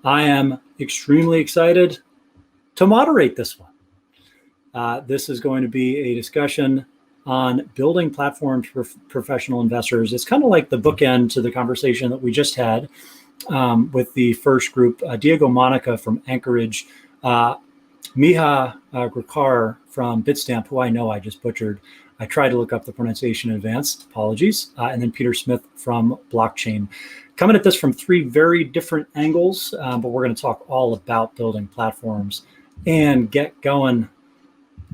I am extremely excited to moderate this one. This is going to be a discussion on building platforms for professional investors. It's kind of like the bookend to the conversation that we just had with the first group, Diego Monica from Anchorage, Miha Grikar from Bitstamp, who I know I just butchered. I tried to look up the pronunciation in advance, apologies, and then Peter Smith from Blockchain. Coming at this from three very different angles, but we're going to talk all about building platforms and get going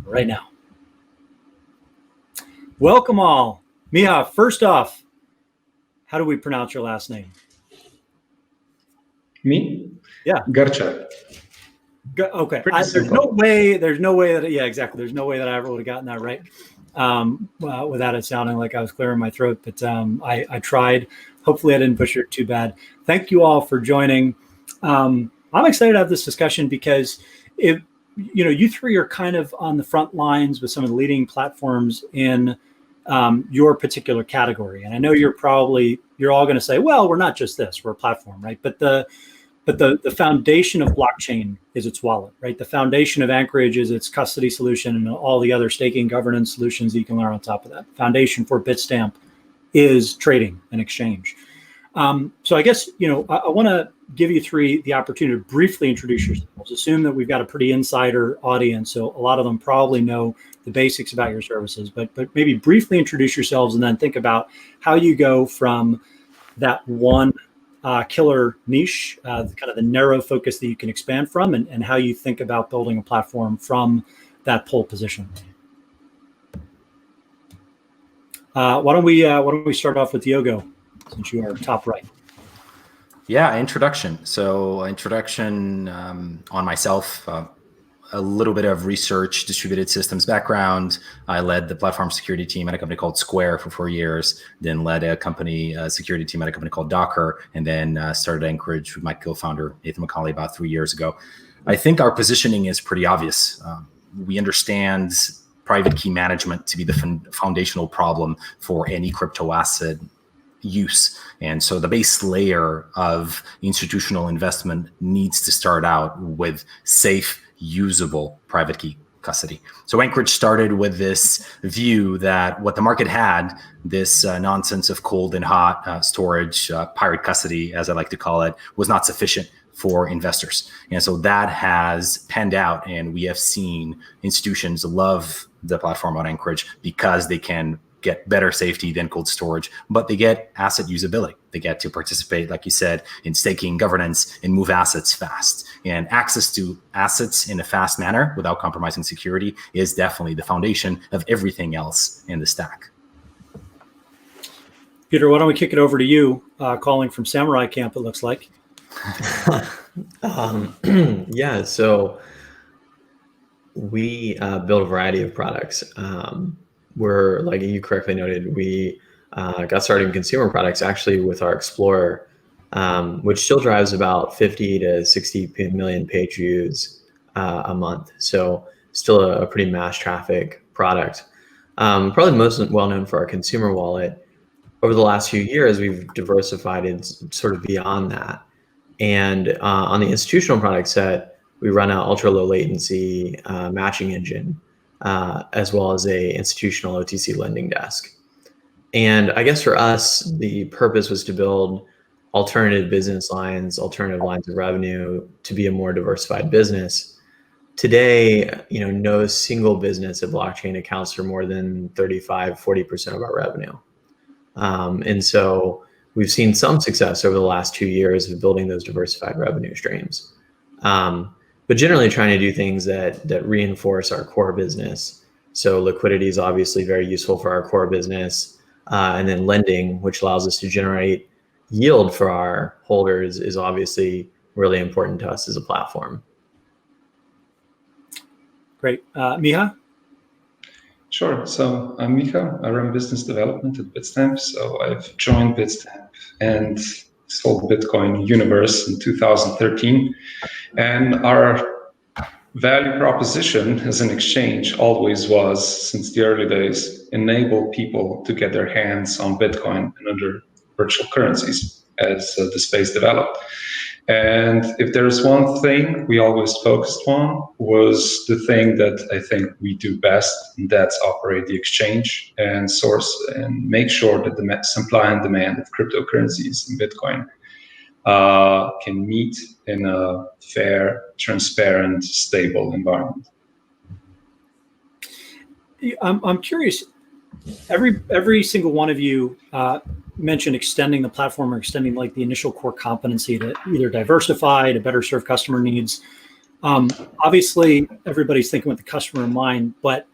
right now. Welcome all. Miha, first off, how do we pronounce your last name? Me? Yeah. Garcha. Okay. There's no way that, yeah, exactly. There's no way that I ever would have gotten that right without it sounding like I was clearing my throat. But I tried. Hopefully I didn't butcher it too bad. Thank you all for joining. I'm excited to have this discussion because you three are kind of on the front lines with some of the leading platforms in your particular category. And I know you're all going to say, well, we're not just this, we're a platform, right? But the foundation of blockchain is its wallet, right? The foundation of Anchorage is its custody solution and all the other staking governance solutions that you can learn on top of that. Foundation for Bitstamp is trading and exchange. So I guess, I want to give you three the opportunity to briefly introduce yourselves. Assume that we've got a pretty insider audience, so a lot of them probably know the basics about your services, but maybe briefly introduce yourselves and then think about how you go from that one killer niche, kind of the narrow focus that you can expand from, and how you think about building a platform from that pole position. Why don't we start off with Diogo, since you are top right. Yeah, introduction. So introduction on myself, a little bit of research, distributed systems background. I led the platform security team at a company called Square for 4 years, then led a security team at a company called Docker, and then started Anchorage with my co-founder, Nathan McCauley, about 3 years ago. I think our positioning is pretty obvious. We understand private key management to be the foundational problem for any crypto asset use. And so the base layer of institutional investment needs to start out with safe, usable private key custody. So Anchorage started with this view that what the market had, this nonsense of cold and hot storage, pirate custody, as I like to call it, was not sufficient for investors. And so that has panned out, and we have seen institutions love the platform on Anchorage because they can get better safety than cold storage, but they get asset usability. They get to participate, like you said, in staking, governance, and move assets fast. And access to assets in a fast manner without compromising security is definitely the foundation of everything else in the stack. Peter, why don't we kick it over to you, calling from Samurai Camp, it looks like. Yeah, so we build a variety of products. We're, like you correctly noted, we got started in consumer products actually with our Explorer, which still drives about 50 to 60 million page views a month. So still a pretty mass traffic product. Probably most well known for our consumer wallet. Over the last few years, we've diversified it sort of beyond that. And on the institutional product set, we run an ultra low latency matching engine, as well as a institutional OTC lending desk. And I guess for us, the purpose was to build alternative business lines, alternative lines of revenue to be a more diversified business. Today, no single business at blockchain accounts for more than 35-40% of our revenue. And so we've seen some success over the last 2 years of building those diversified revenue streams. But generally trying to do things that reinforce our core business. So liquidity is obviously very useful for our core business. And then lending, which allows us to generate yield for our holders, is obviously really important to us as a platform. Great. Miha? Sure. So I'm Miha. I run business development at Bitstamp. So I've joined Bitstamp and sold Bitcoin Universe in 2013. And our value proposition as an exchange always was, since the early days, enable people to get their hands on Bitcoin and other virtual currencies as the space developed. And if there's one thing we always focused on, was the thing that I think we do best, and that's operate the exchange and source and make sure that the supply and demand of cryptocurrencies and Bitcoin can meet in a fair, transparent, stable environment. I'm curious. Every single one of you mentioned extending the platform or extending like the initial core competency to either diversify, to better serve customer needs. Obviously, everybody's thinking with the customer in mind, but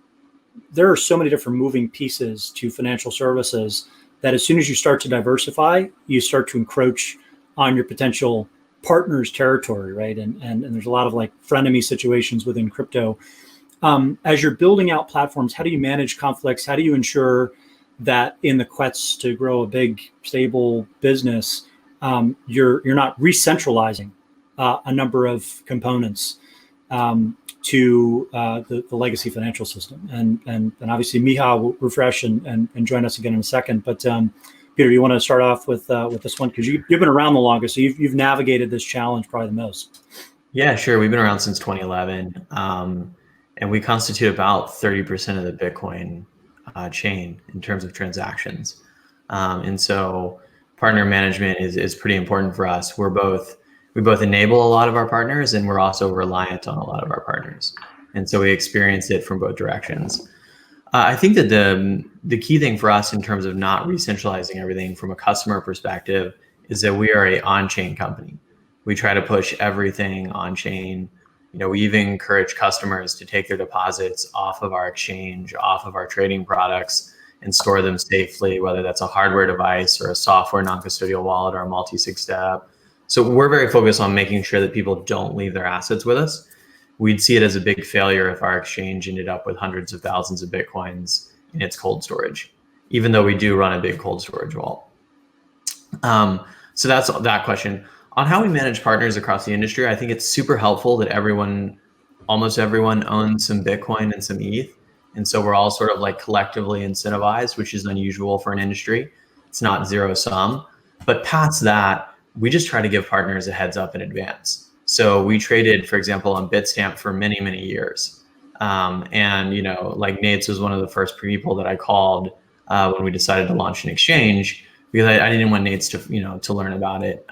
there are so many different moving pieces to financial services that as soon as you start to diversify, you start to encroach on your potential partner's territory, right? And there's a lot of like frenemy situations within crypto. As you're building out platforms, how do you manage conflicts? How do you ensure that in the quest to grow a big, stable business, you're not re-centralizing a number of components to the legacy financial system? And obviously, Miha will refresh and join us again in a second. But Peter, you want to start off with this one because you've been around the longest, so you've navigated this challenge probably the most. Yeah, sure. We've been around since 2011. And we constitute about 30% of the Bitcoin chain in terms of transactions. And so partner management is pretty important for us. We both enable a lot of our partners, and we're also reliant on a lot of our partners. And so we experience it from both directions. I think that the key thing for us in terms of not re-centralizing everything from a customer perspective is that we are a on-chain company. We try to push everything on-chain. We even encourage customers to take their deposits off of our exchange, off of our trading products, and store them safely, whether that's a hardware device or a software non-custodial wallet or a multi-sig step. So we're very focused on making sure that people don't leave their assets with us. We'd see it as a big failure if our exchange ended up with hundreds of thousands of Bitcoins in its cold storage, even though we do run a big cold storage vault. So that's that question. On how we manage partners across the industry, I think it's super helpful that almost everyone owns some Bitcoin and some ETH. And so we're all sort of like collectively incentivized, which is unusual for an industry. It's not zero sum. But past that, we just try to give partners a heads up in advance. So we traded, for example, on Bitstamp for many, many years. And, like Nate's was one of the first people that I called when we decided to launch an exchange, because I didn't want Nate's to learn about it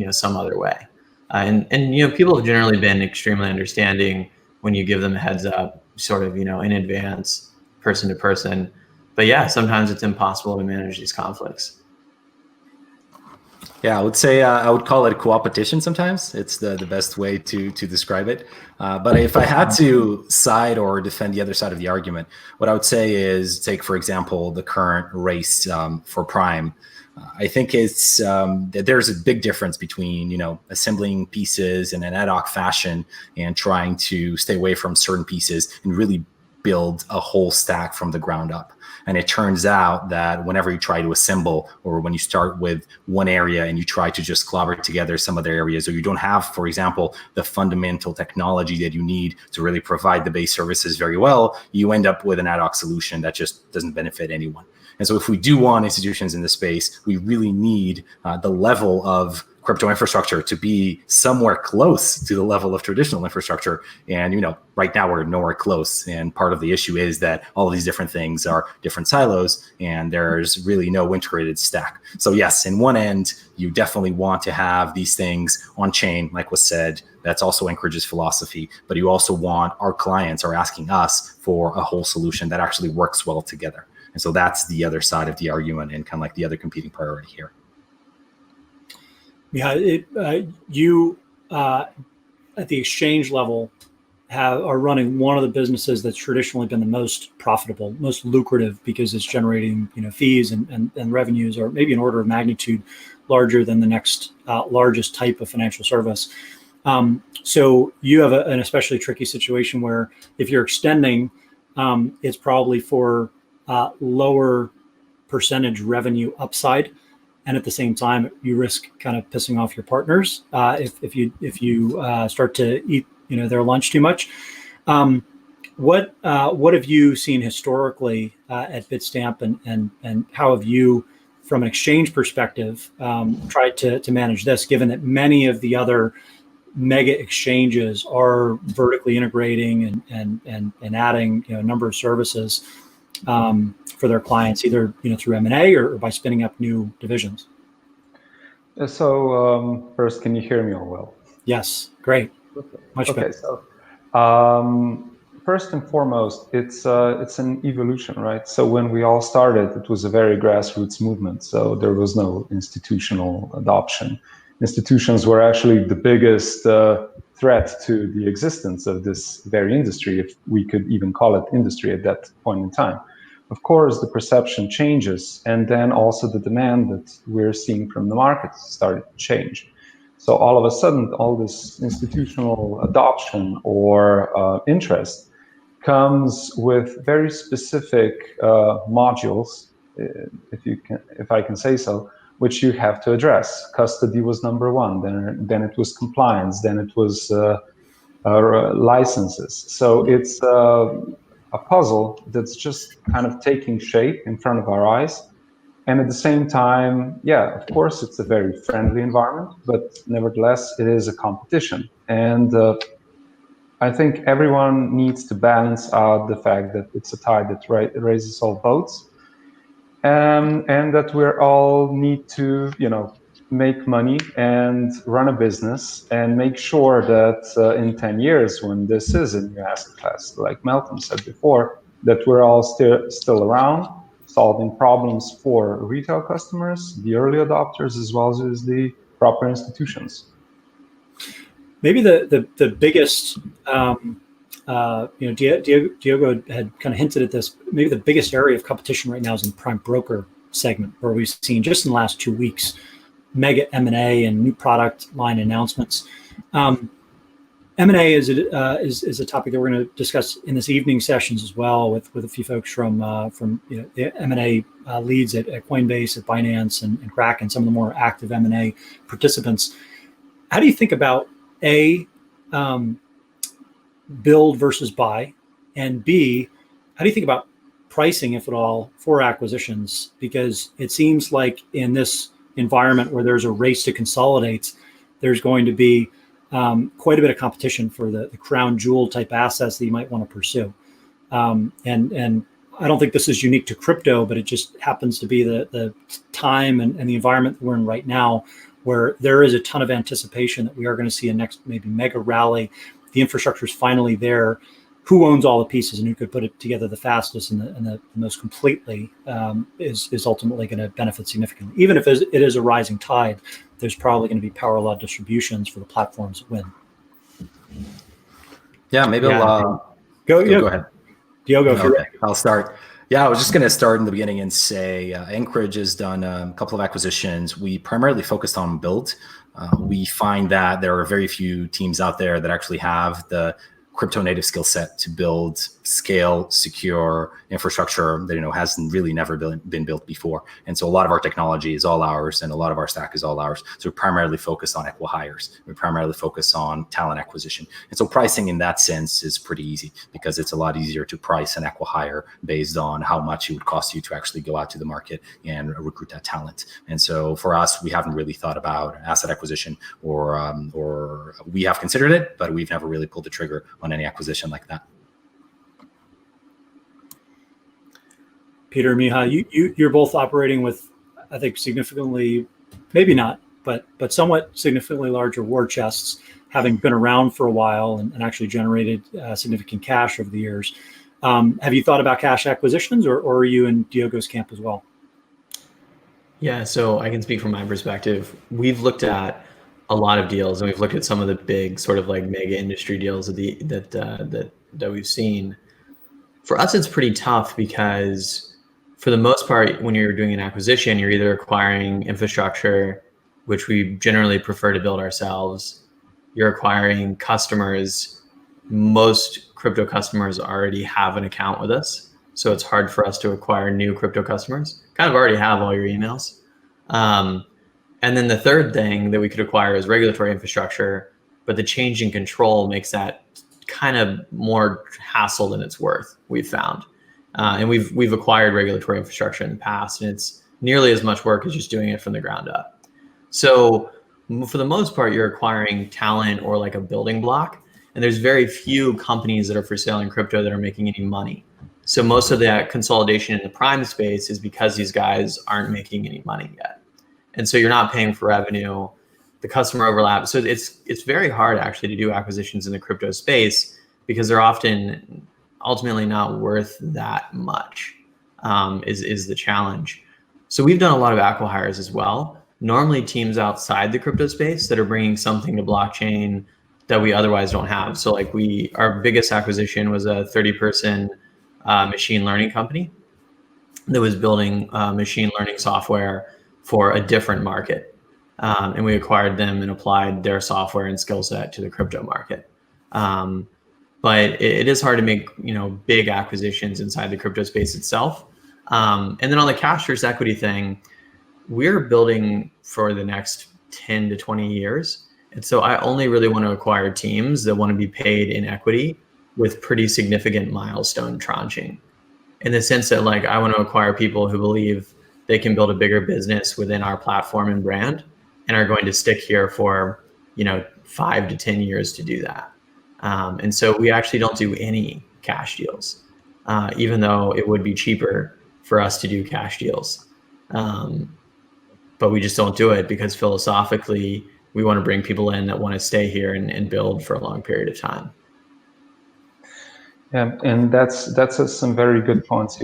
some other way. And people have generally been extremely understanding when you give them a heads up, sort of, in advance, person to person. But yeah, sometimes it's impossible to manage these conflicts. Yeah, I would say I would call it co-opetition sometimes. It's the best way to describe it. But if I had to side or defend the other side of the argument, what I would say is take, for example, the current race for Prime. I think it's that there's a big difference between, assembling pieces in an ad hoc fashion and trying to stay away from certain pieces and really build a whole stack from the ground up. And it turns out that whenever you try to assemble, or when you start with one area and you try to just collaborate together some other areas, or you don't have, for example, the fundamental technology that you need to really provide the base services very well, you end up with an ad hoc solution that just doesn't benefit anyone. And so if we do want institutions in the space, we really need the level of crypto infrastructure to be somewhere close to the level of traditional infrastructure. And, right now we're nowhere close. And part of the issue is that all of these different things are different silos and there's really no integrated stack. So yes, in one end, you definitely want to have these things on chain, like was said. That's also Anchorage's philosophy. But you also want our clients are asking us for a whole solution that actually works well together. And so that's the other side of the argument and kind of like the other competing priority here. Yeah, you at the exchange level are running one of the businesses that's traditionally been the most profitable, most lucrative, because it's generating fees and revenues are maybe an order of magnitude larger than the next largest type of financial service. So you have an especially tricky situation where if you're extending, it's probably for lower percentage revenue upside. And at the same time, you risk kind of pissing off your partners if you start to eat their lunch too much. What have you seen historically at Bitstamp, and how have you from an exchange perspective, tried to manage this, given that many of the other mega exchanges are vertically integrating and adding a number of services for their clients, either through M&A or by spinning up new divisions. So first, can you hear me all well? Yes, great, much better. Okay, so first and foremost, it's an evolution, right? So when we all started, it was a very grassroots movement. So there was no institutional adoption. Institutions were actually the biggest threat to the existence of this very industry, if we could even call it industry at that point in time. Of course, the perception changes, and then also the demand that we're seeing from the market started to change. So all of a sudden, all this institutional adoption or interest comes with very specific modules, if I can say so, which you have to address. Custody was number one, then it was compliance, then it was licenses. So it's a puzzle that's just kind of taking shape in front of our eyes. And at the same time, yeah, of course, it's a very friendly environment, but nevertheless, it is a competition. And I think everyone needs to balance out the fact that it's a tide that raises all boats, and that we all need to, make money and run a business and make sure that in 10 years, when this is a new asset class, like Meltem said before, that we're all still around, solving problems for retail customers, the early adopters, as well as the proper institutions. Maybe the biggest, Diogo had kind of hinted at this. Maybe the biggest area of competition right now is in the prime broker segment, where we've seen just in the last 2 weeks mega M&A and new product line announcements. M&A is a topic that we're going to discuss in this evening sessions as well with a few folks from the M&A leads at Coinbase, at Binance, and Kraken, some of the more active M&A participants. How do you think about build versus buy, and B, how do you think about pricing, if at all, for acquisitions? Because it seems like in this environment where there's a race to consolidate, there's going to be quite a bit of competition for the crown jewel type assets that you might want to pursue. And I don't think this is unique to crypto, but it just happens to be the time and the environment that we're in right now, where there is a ton of anticipation that we are going to see a next maybe mega rally. The infrastructure is finally there. Who owns all the pieces and who could put it together the fastest and the most completely is ultimately going to benefit significantly. Even if it is a rising tide, there's probably going to be power law distributions for the platforms that win. Yeah, maybe I'll go ahead. Diogo, okay, I'll start. Yeah, I was just going to start in the beginning and say Anchorage has done a couple of acquisitions. We primarily focused on build. We find that there are very few teams out there that actually have the crypto native skill set to build scale, secure infrastructure that hasn't really never been built before. And so a lot of our technology is all ours, and a lot of our stack is all ours. So we primarily focus on acqui-hires. We primarily focus on talent acquisition. And so pricing in that sense is pretty easy, because it's a lot easier to price an acqui-hire based on how much it would cost you to actually go out to the market and recruit that talent. And so for us, we haven't really thought about asset acquisition, or we have considered it, but we've never really pulled the trigger on any acquisition like that. Peter, Miha, you're both operating with, I think, significantly, maybe not, but somewhat significantly larger war chests, having been around for a while and actually generated significant cash over the years. Have you thought about cash acquisitions, or are you in Diogo's camp as well? Yeah, so I can speak from my perspective. We've looked at a lot of deals, and we've looked at some of the big sort of like mega industry deals that we've seen. For us, it's pretty tough because for the most part, when you're doing an acquisition, you're either acquiring infrastructure, which we generally prefer to build ourselves. You're acquiring customers. Most crypto customers already have an account with us, so it's hard for us to acquire new crypto customers. Kind of already have all your emails. And then the third thing that we could acquire is regulatory infrastructure, but the change in control makes that kind of more hassle than it's worth, we've found. And we've acquired regulatory infrastructure in the past, and it's nearly as much work as just doing it from the ground up. So for the most part, you're acquiring talent or like a building block, and there's very few companies that are for sale in crypto that are making any money. So most of that consolidation in the prime space is because these guys aren't making any money yet. And so you're not paying for revenue, the customer overlap. So it's very hard actually to do acquisitions in the crypto space because they're often ultimately not worth that much, is the challenge. So we've done a lot of acqui-hires as well. Normally teams outside the crypto space that are bringing something to blockchain that we otherwise don't have. So like our biggest acquisition was a 30-person machine learning company that was building machine learning software for a different market. And we acquired them and applied their software and skill set to the crypto market. But it is hard to make, big acquisitions inside the crypto space itself. And then on the cash versus equity thing, we're building for the next 10 to 20 years. And so I only really want to acquire teams that want to be paid in equity with pretty significant milestone tranching, in the sense that like I want to acquire people who believe they can build a bigger business within our platform and brand and are going to stick here for 5 to 10 years to do that. And so we actually don't do any cash deals, even though it would be cheaper for us to do cash deals. But we just don't do it because philosophically we want to bring people in that want to stay here and build for a long period of time. Yeah, and that's some very good points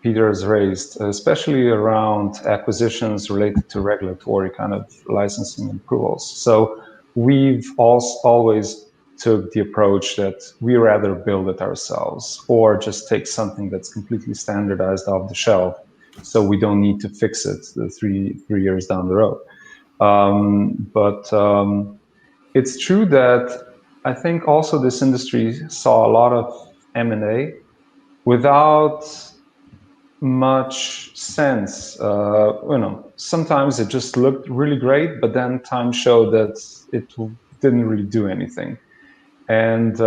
Peter has raised, especially around acquisitions related to regulatory kind of licensing approvals. So we've always took the approach that we rather build it ourselves or just take something that's completely standardized off the shelf, so we don't need to fix it the three years down the road. But it's true that I think also this industry saw a lot of M&A without much sense. Sometimes it just looked really great, but then time showed that it didn't really do anything. And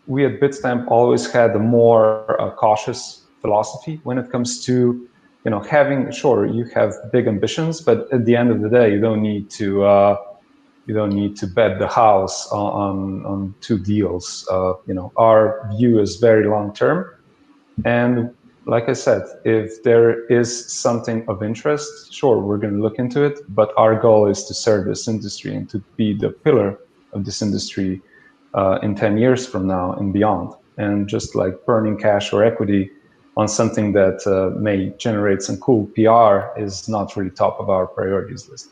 we at Bitstamp always had a more cautious philosophy when it comes to, having, sure, you have big ambitions, but at the end of the day, you don't need to bet the house on two deals. Our view is very long term, and like I said, if there is something of interest, sure, we're going to look into it. But our goal is to serve this industry and to be the pillar of this industry in 10 years from now and beyond. And just like burning cash or equity on something that may generate some cool PR is not really top of our priorities list.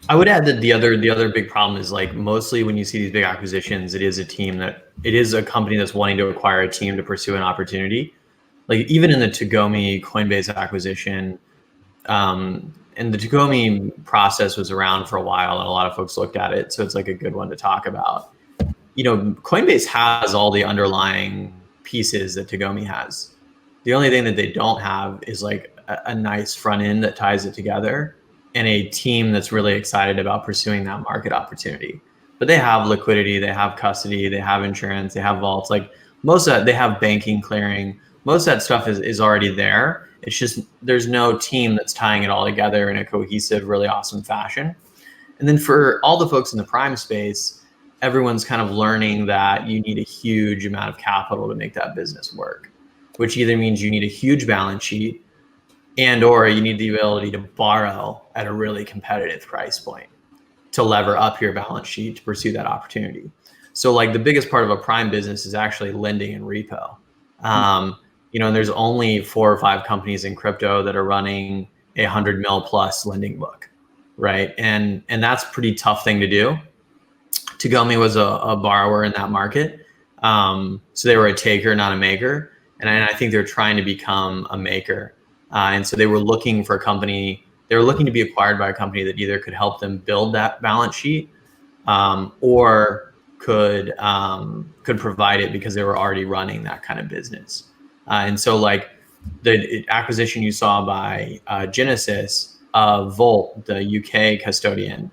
I would add that the other big problem is like mostly when you see these big acquisitions, it is a company that's wanting to acquire a team to pursue an opportunity. Like even in the Tagomi Coinbase acquisition, and the Tagomi process was around for a while and a lot of folks looked at it. So it's like a good one to talk about. Coinbase has all the underlying pieces that Tagomi has. The only thing that they don't have is like a nice front end that ties it together and a team that's really excited about pursuing that market opportunity. But they have liquidity, they have custody, they have insurance, they have vaults, like most of that, they have banking, clearing. Most of that stuff is already there. It's just, there's no team that's tying it all together in a cohesive, really awesome fashion. And then for all the folks in the prime space, everyone's kind of learning that you need a huge amount of capital to make that business work, which either means you need a huge balance sheet and or you need the ability to borrow at a really competitive price point to lever up your balance sheet to pursue that opportunity. So like the biggest part of a prime business is actually lending and repo. And there's only 4 or 5 companies in crypto that are running a 100 mil plus lending book, right? And that's a pretty tough thing to do. Tagomi was a borrower in that market. So they were a taker, not a maker. And I think they're trying to become a maker. And so they were looking for a company, they were looking to be acquired by a company that either could help them build that balance sheet or could provide it because they were already running that kind of business. And so like the acquisition you saw by Genesis of Volt, the UK custodian,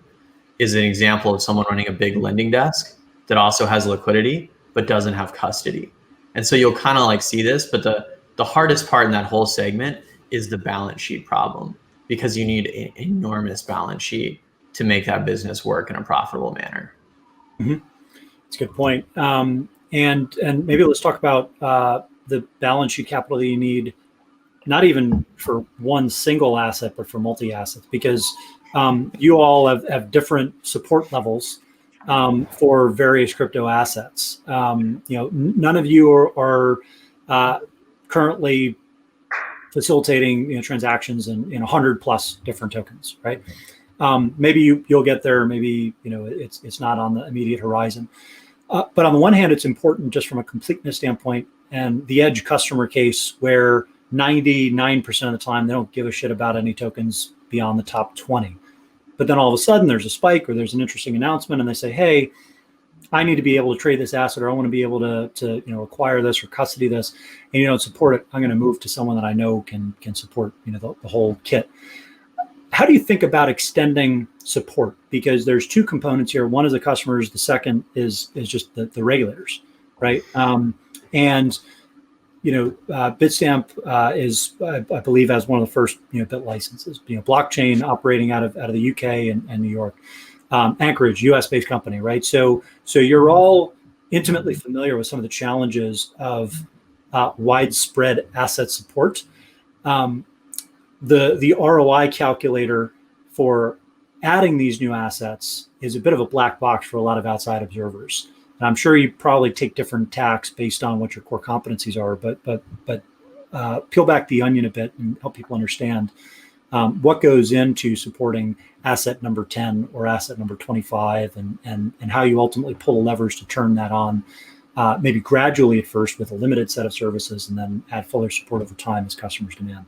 is an example of someone running a big lending desk that also has liquidity, but doesn't have custody. And so you'll kind of like see this, but the hardest part in that whole segment is the balance sheet problem, because you need an enormous balance sheet to make that business work in a profitable manner. Mm-hmm. That's a good point. And maybe let's talk about the balance sheet capital that you need, not even for one single asset, but for multi-assets, because you all have different support levels for various crypto assets. None of you are currently facilitating transactions in 100 plus different tokens, right? Maybe you'll get there. Maybe it's not on the immediate horizon. But on the one hand, it's important just from a completeness standpoint, and the edge customer case where 99% of the time they don't give a shit about any tokens beyond the top 20. But then all of a sudden there's a spike or there's an interesting announcement and they say, hey, I need to be able to trade this asset, or I want to be able to acquire this or custody this, and you don't support it. I'm going to move to someone that I know can support the whole kit. How do you think about extending support? Because there's two components here. One is the customers. The second is just the regulators, right? Bitstamp is, I believe, as one of the first bit licenses. Blockchain operating out of the UK and New York, Anchorage, US-based company, right? So you're all intimately familiar with some of the challenges of widespread asset support. The ROI calculator for adding these new assets is a bit of a black box for a lot of outside observers. And I'm sure you probably take different tacks based on what your core competencies are, but peel back the onion a bit and help people understand what goes into supporting asset number 10 or asset number 25, and how you ultimately pull the levers to turn that on, maybe gradually at first with a limited set of services, and then add fuller support over time as customers demand.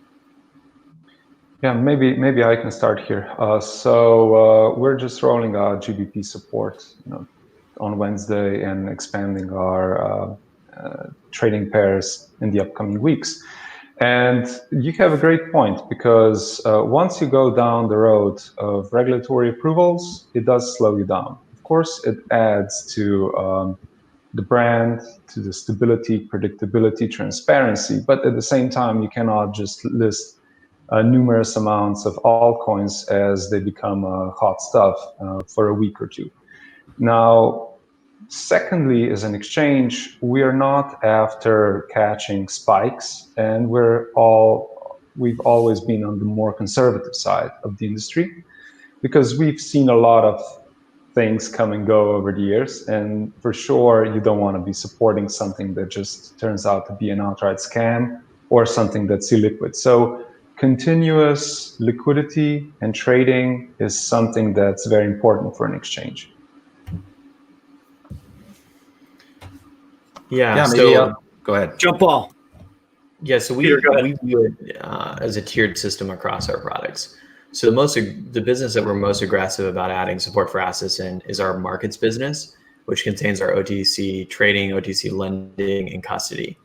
Yeah, maybe I can start here. So we're just rolling out GBP support on Wednesday and expanding our trading pairs in the upcoming weeks. And you have a great point, because once you go down the road of regulatory approvals, it does slow you down. Of course, it adds to the brand, to the stability, predictability, transparency. But at the same time, you cannot just list numerous amounts of altcoins as they become hot stuff for a week or two. Now, secondly, as an exchange, we are not after catching spikes, and we've always been on the more conservative side of the industry, because we've seen a lot of things come and go over the years, and for sure you don't want to be supporting something that just turns out to be an outright scam or something that's illiquid. So continuous liquidity and trading is something that's very important for an exchange. Yeah, so maybe go ahead. Jump ball. Yeah, so we view it as a tiered system across our products. So the business that we're most aggressive about adding support for assets in is our markets business, which contains our OTC trading, OTC lending, and custody.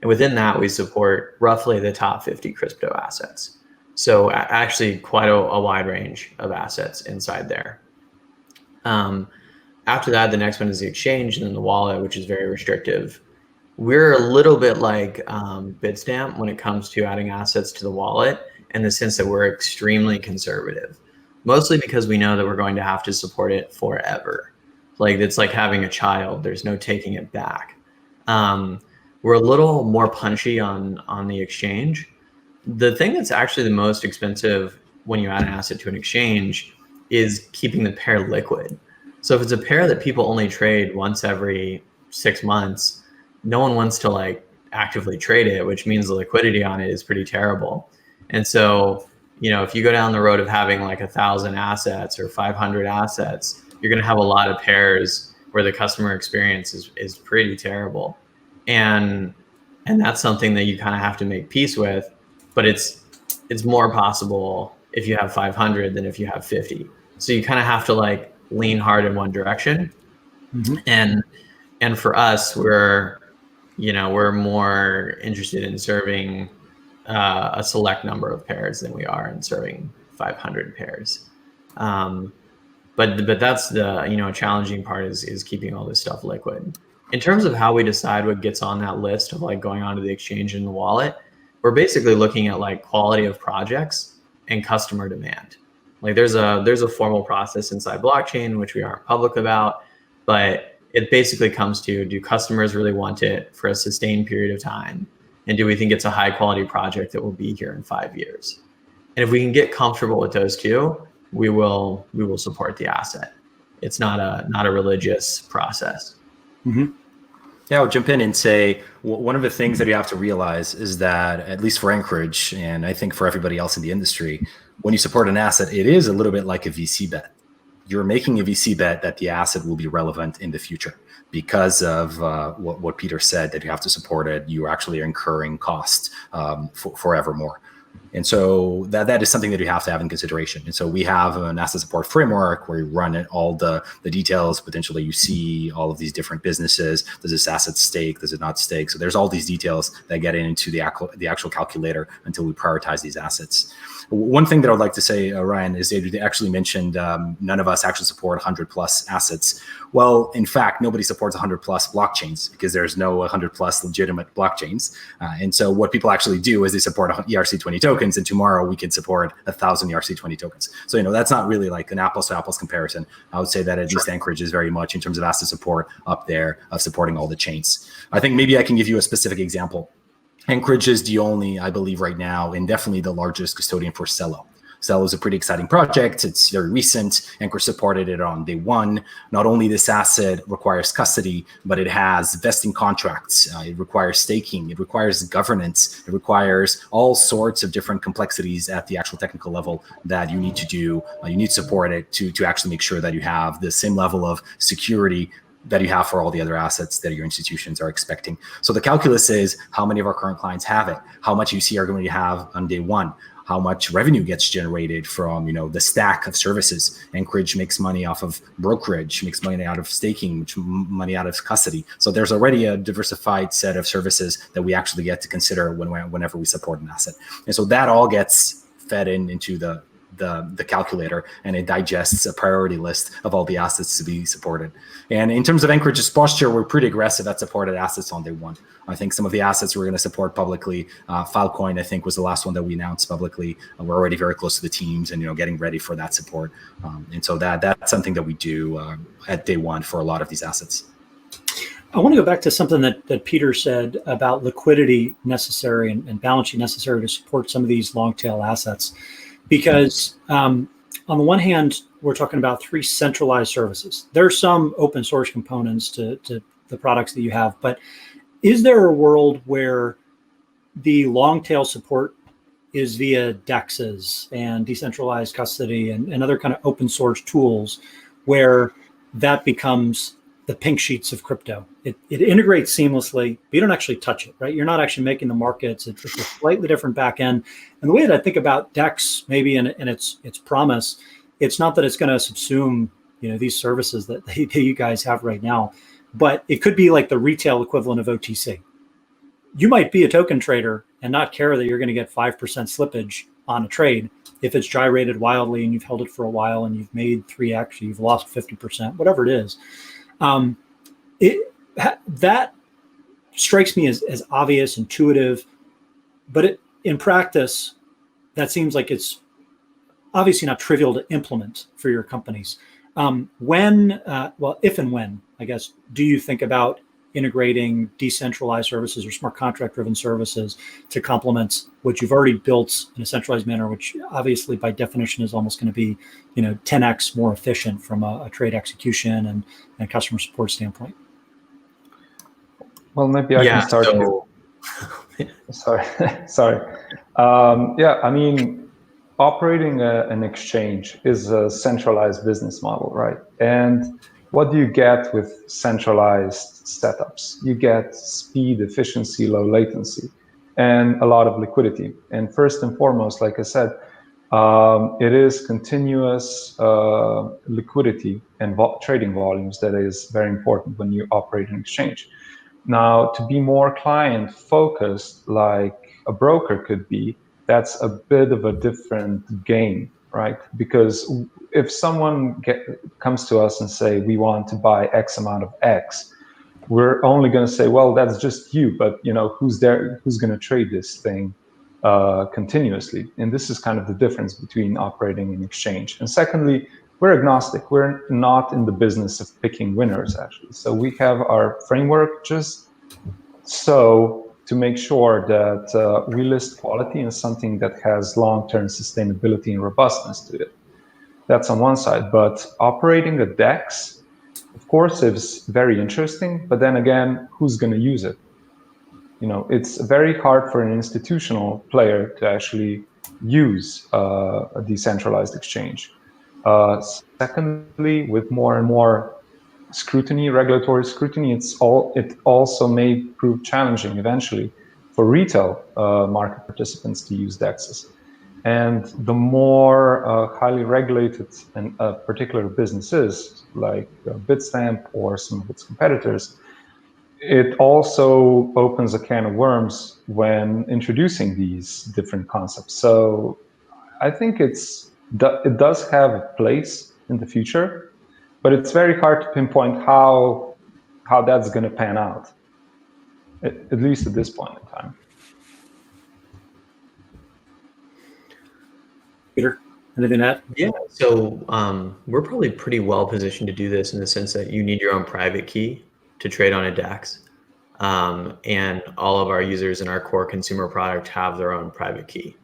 And within that, we support roughly the top 50 crypto assets. So actually quite a wide range of assets inside there. After that, the next one is the exchange, and then the wallet, which is very restrictive. We're a little bit like Bitstamp when it comes to adding assets to the wallet, in the sense that we're extremely conservative, mostly because we know that we're going to have to support it forever. Like, it's like having a child. There's no taking it back. We're a little more punchy on the exchange. The thing that's actually the most expensive when you add an asset to an exchange is keeping the pair liquid. So if it's a pair that people only trade once every 6 months, no one wants to actively trade it, which means the liquidity on it is pretty terrible. And so, if you go down the road of having 1,000 assets or 500 assets, you're going to have a lot of pairs where the customer experience is pretty terrible. And that's something that you kind of have to make peace with, but it's more possible if you have 500 than if you have 50. So you kind of have to lean hard in one direction. Mm-hmm. And for us, we're more interested in serving a select number of pairs than we are in serving 500 pairs. But that's the challenging part is keeping all this stuff liquid. In terms of how we decide what gets on that list of going onto the exchange and the wallet, we're basically looking at like quality of projects and customer demand. Like there's a formal process inside blockchain, which we aren't public about, but it basically comes to, do customers really want it for a sustained period of time? And do we think it's a high quality project that will be here in 5 years? And if we can get comfortable with those two, we will support the asset. It's not a religious process. Mm-hmm. Yeah, I'll jump in and say one of the things that you have to realize is that, at least for Anchorage, and I think for everybody else in the industry, when you support an asset, it is a little bit like a VC bet. You're making a VC bet that the asset will be relevant in the future because of what Peter said, that you have to support it. You actually are incurring costs forevermore. And so that is something that you have to have in consideration. And so we have an asset support framework where you run it, all the details. Potentially you see all of these different businesses. Does this asset stake? Does it not stake? So there's all these details that get into the actual calculator until we prioritize these assets. One thing that I would like to say, Ryan, is that you actually mentioned none of us actually support 100 plus assets. Well, in fact, nobody supports 100 plus blockchains because there's no 100 plus legitimate blockchains. And so what people actually do is they support ERC20 tokens, and tomorrow we can support 1,000 ERC20 tokens. So, that's not really like an apples to apples comparison. I would say that at least Anchorage is very much, in terms of asset support, up there of supporting all the chains. I think maybe I can give you a specific example. Anchorage is the only, I believe right now, and definitely the largest custodian for Celo. Celo is a pretty exciting project. It's very recent. Anchorage supported it on day one. Not only this asset requires custody, but it has vesting contracts. It requires staking. It requires governance. It requires all sorts of different complexities at the actual technical level that you need to do. You need to support it to actually make sure that you have the same level of security that you have for all the other assets that your institutions are expecting. So the calculus is how many of our current clients have it, how much UC are going to have on day one, how much revenue gets generated from the stack of services. Anchorage makes money off of brokerage, makes money out of staking, money out of custody. So there's already a diversified set of services that we actually get to consider whenever we support an asset. And so that all gets fed into the calculator, and it digests a priority list of all the assets to be supported. And in terms of Anchorage's posture, we're pretty aggressive at supported assets on day one. I think some of the assets we're going to support publicly, Filecoin, I think, was the last one that we announced publicly. We're already very close to the teams and getting ready for that support. And so that's something that we do at day one for a lot of these assets. I want to go back to something that Peter said about liquidity necessary and balance sheet necessary to support some of these long tail assets. Because on the one hand, we're talking about 3 centralized services. There are some open source components to the products that you have, but is there a world where the long tail support is via DEXs and decentralized custody and other kind of open source tools where that becomes the pink sheets of crypto? It integrates seamlessly, but you don't actually touch it, right? You're not actually making the markets. It's a slightly different back end. And the way that I think about DEX, maybe in its promise, it's not that it's going to subsume these services that you guys have right now, but it could be like the retail equivalent of OTC. You might be a token trader and not care that you're going to get 5% slippage on a trade if it's gyrated wildly and you've held it for a while and you've made 3x, you've lost 50%, whatever it is. That strikes me as obvious, intuitive, but in practice, that seems like it's obviously not trivial to implement for your companies. If and when, I guess, do you think about integrating decentralized services or smart contract driven services to complement what you've already built in a centralized manner, which obviously by definition is almost going to be 10x more efficient from a trade execution and customer support standpoint? Well, maybe I can start. Sorry. Operating an exchange is a centralized business model, right? And what do you get with centralized setups? You get speed, efficiency, low latency, and a lot of liquidity. And first and foremost, like I said, it is continuous liquidity and trading volumes that is very important when you operate an exchange. Now, to be more client focused, like a broker could be, that's a bit of a different game, right? Because if someone comes to us and say, we want to buy X amount of X, we're only going to say, well, that's just you, but who's going to trade this thing continuously. And this is kind of the difference between operating an exchange. And secondly, we're agnostic. We're not in the business of picking winners, actually. So we have our framework just so to make sure that we list quality as something that has long-term sustainability and robustness to it. That's on one side. But operating a DEX, of course, is very interesting. But then again, who's going to use it? You know, it's very hard for an institutional player to actually use a decentralized exchange. Secondly, with more and more scrutiny, regulatory scrutiny, it also may prove challenging eventually for retail market participants to use DEXs. And the more highly regulated and particular businesses like Bitstamp or some of its competitors, it also opens a can of worms when introducing these different concepts. So I think it does have a place in the future, but it's very hard to pinpoint how that's going to pan out, at least at this point in time. Peter, anything to add? Yeah, so we're probably pretty well positioned to do this in the sense that you need your own private key to trade on a DEX. And all of our users in our core consumer product have their own private key.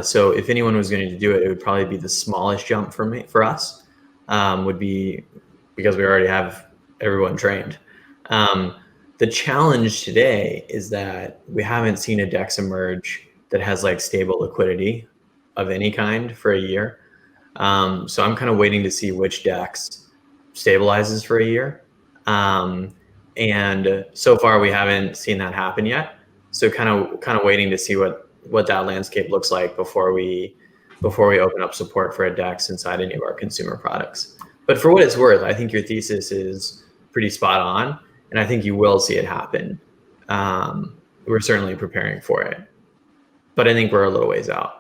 So if anyone was going to do it, it would probably be the smallest jump for us, would be because we already have everyone trained. The challenge today is that we haven't seen a DEX emerge that has like stable liquidity of any kind for a year. So I'm kind of waiting to see which DEX stabilizes for a year. And so far we haven't seen that happen yet. So kind of waiting to see what that landscape looks like before we open up support for a DEX inside any of our consumer products. But for what it's worth, I think your thesis is pretty spot on, and I think you will see it happen. We're certainly preparing for it, but I think we're a little ways out.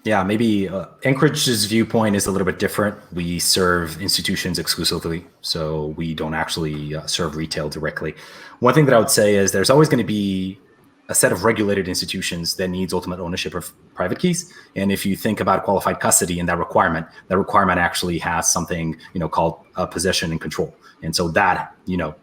Yeah, maybe Anchorage's viewpoint is a little bit different. We serve institutions exclusively, so we don't actually serve retail directly. One thing that I would say is there's always going to be a set of regulated institutions that needs ultimate ownership of private keys. And if you think about qualified custody and that requirement actually has something, called possession and control. And so that,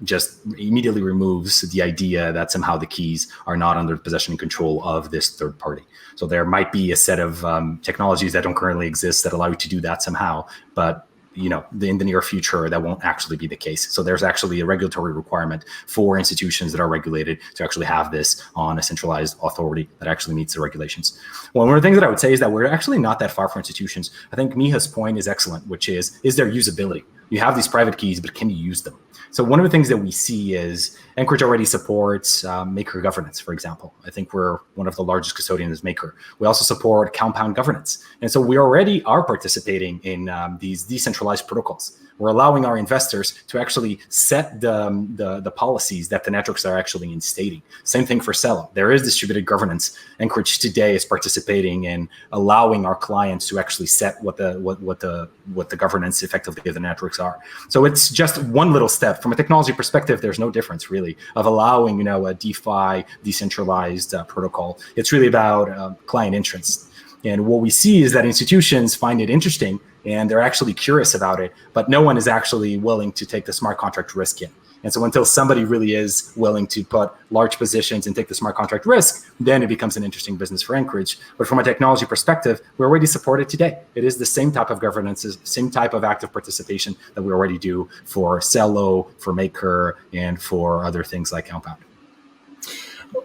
just immediately removes the idea that somehow the keys are not under possession and control of this third party. So there might be a set of technologies that don't currently exist that allow you to do that somehow, but in the near future, that won't actually be the case. So there's actually a regulatory requirement for institutions that are regulated to actually have this on a centralized authority that actually meets the regulations. Well, one of the things that I would say is that we're actually not that far from institutions. I think Miha's point is excellent, which is there usability? You have these private keys, but can you use them? So one of the things that we see is Anchorage already supports Maker governance, for example. I think we're one of the largest custodians of Maker. We also support compound governance. And so we already are participating in these decentralized protocols. We're allowing our investors to actually set the policies that the networks are actually instating. Same thing for Celo. There is distributed governance. Anchorage today is participating in allowing our clients to actually set what the governance effectively of the networks are. So it's just one little step. From a technology perspective, there's no difference really of allowing a DeFi decentralized protocol. It's really about client interest. And what we see is that institutions find it interesting and they're actually curious about it, but no one is actually willing to take the smart contract risk in. And so until somebody really is willing to put large positions and take the smart contract risk, then it becomes an interesting business for Anchorage. But from a technology perspective, we already support it today. It is the same type of governance, same type of active participation that we already do for Celo, for Maker, and for other things like Compound.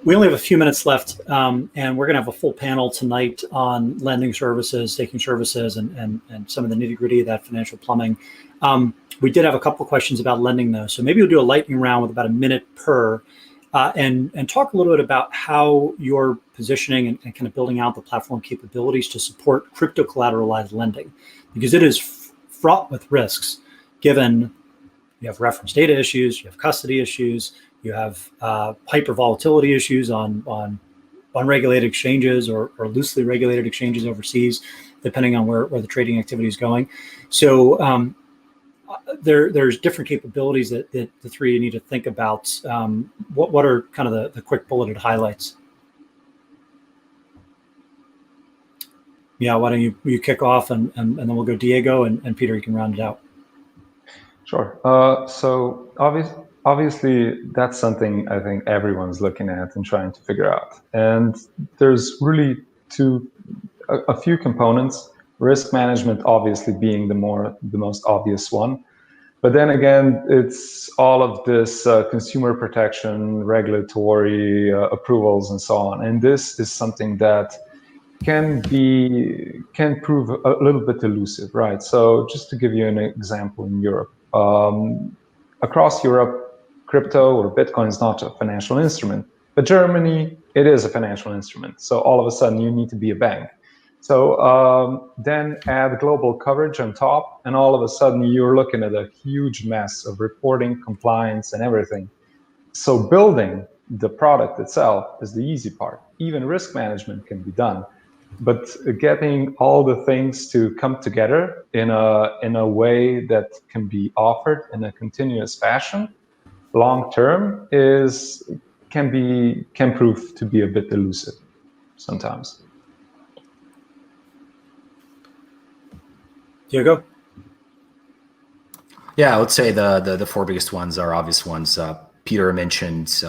We only have a few minutes left, and we're going to have a full panel tonight on lending services, staking services, and some of the nitty gritty of that financial plumbing. We did have a couple of questions about lending, though. So maybe we'll do a lightning round with about a minute per, and talk a little bit about how you're positioning and kind of building out the platform capabilities to support crypto collateralized lending, because it is fraught with risks, given you have reference data issues, you have custody issues, you have hyper volatility issues on unregulated exchanges or loosely regulated exchanges overseas, depending on where the trading activity is going. So there's different capabilities that the three you need to think about. What are kind of the quick bulleted highlights? yeah, why don't you kick off and then we'll go Diego and Peter, you can round it out. Sure. So obviously, that's something I think everyone's looking at and trying to figure out. And there's really a few components. Risk management, obviously, being the most obvious one. But then again, it's all of this consumer protection, regulatory approvals, and so on. And this is something that can prove a little bit elusive, right? So just to give you an example, in Europe, across Europe, crypto or Bitcoin is not a financial instrument, but Germany, it is a financial instrument. So all of a sudden you need to be a bank. So then add global coverage on top, and all of a sudden you're looking at a huge mess of reporting, compliance, and everything. So building the product itself is the easy part. Even risk management can be done. But getting all the things to come together in a way that can be offered in a continuous fashion, long term, can prove to be a bit elusive sometimes. Diego? Yeah, I would say the four biggest ones are obvious ones. Peter mentioned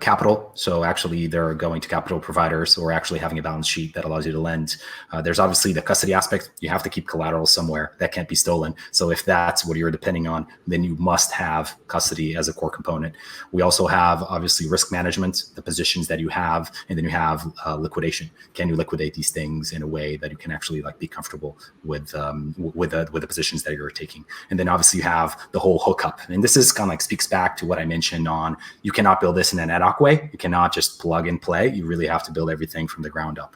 capital. So actually they're going to capital providers or actually having a balance sheet that allows you to lend. There's obviously the custody aspect. You have to keep collateral somewhere that can't be stolen. So if that's what you're depending on, then you must have custody as a core component. We also have obviously risk management, the positions that you have, and then you have liquidation. Can you liquidate these things in a way that you can actually be comfortable with the positions that you're taking? And then obviously you have the whole hookup. And this is kind of speaks back to what I mentioned on, you cannot build this in an ad hoc way. You cannot just plug and play. You really have to build everything from the ground up.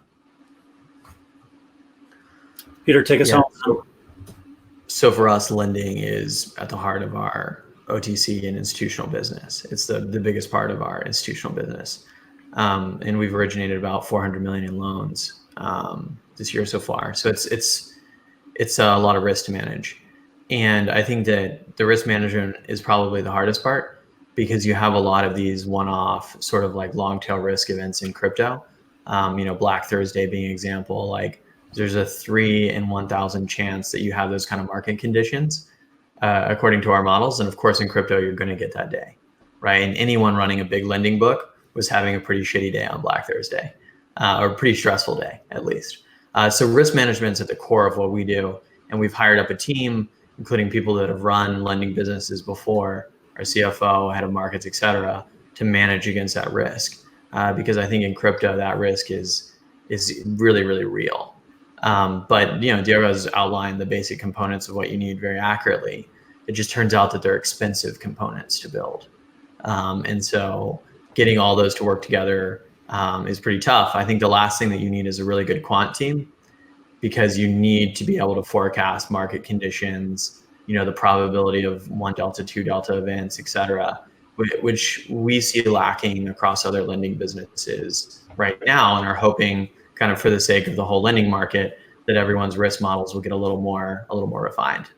Peter, take us home. So for us, lending is at the heart of our OTC and institutional business. It's the biggest part of our institutional business. And we've originated about 400 million in loans this year so far. So it's a lot of risk to manage. And I think that the risk management is probably the hardest part, because you have a lot of these one-off sort of long tail risk events in crypto. Black Thursday being an example, there's a 3 in 1,000 chance that you have those kind of market conditions, according to our models. And of course, in crypto, you're going to get that day, right? And anyone running a big lending book was having a pretty shitty day on Black Thursday, or a pretty stressful day, at least. So risk management's at the core of what we do. And we've hired up a team, including people that have run lending businesses before, our CFO, head of markets, et cetera, to manage against that risk. Because I think in crypto, that risk is really, really real. But Diego's outlined the basic components of what you need very accurately. It just turns out that they're expensive components to build. And so getting all those to work together is pretty tough. I think the last thing that you need is a really good quant team, because you need to be able to forecast market conditions, the probability of 1 delta, 2 delta events, et cetera, which we see lacking across other lending businesses right now, and are hoping, kind of for the sake of the whole lending market, that everyone's risk models will get a little more refined.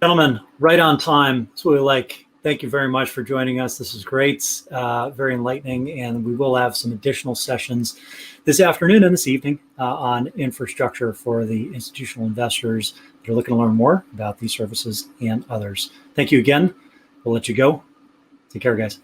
Gentlemen, right on time. That's what we like. Thank you very much for joining us. This is great, very enlightening, and we will have some additional sessions this afternoon and this evening on infrastructure for the institutional investors that are looking to learn more about these services and others. Thank you again. We'll let you go. Take care, guys.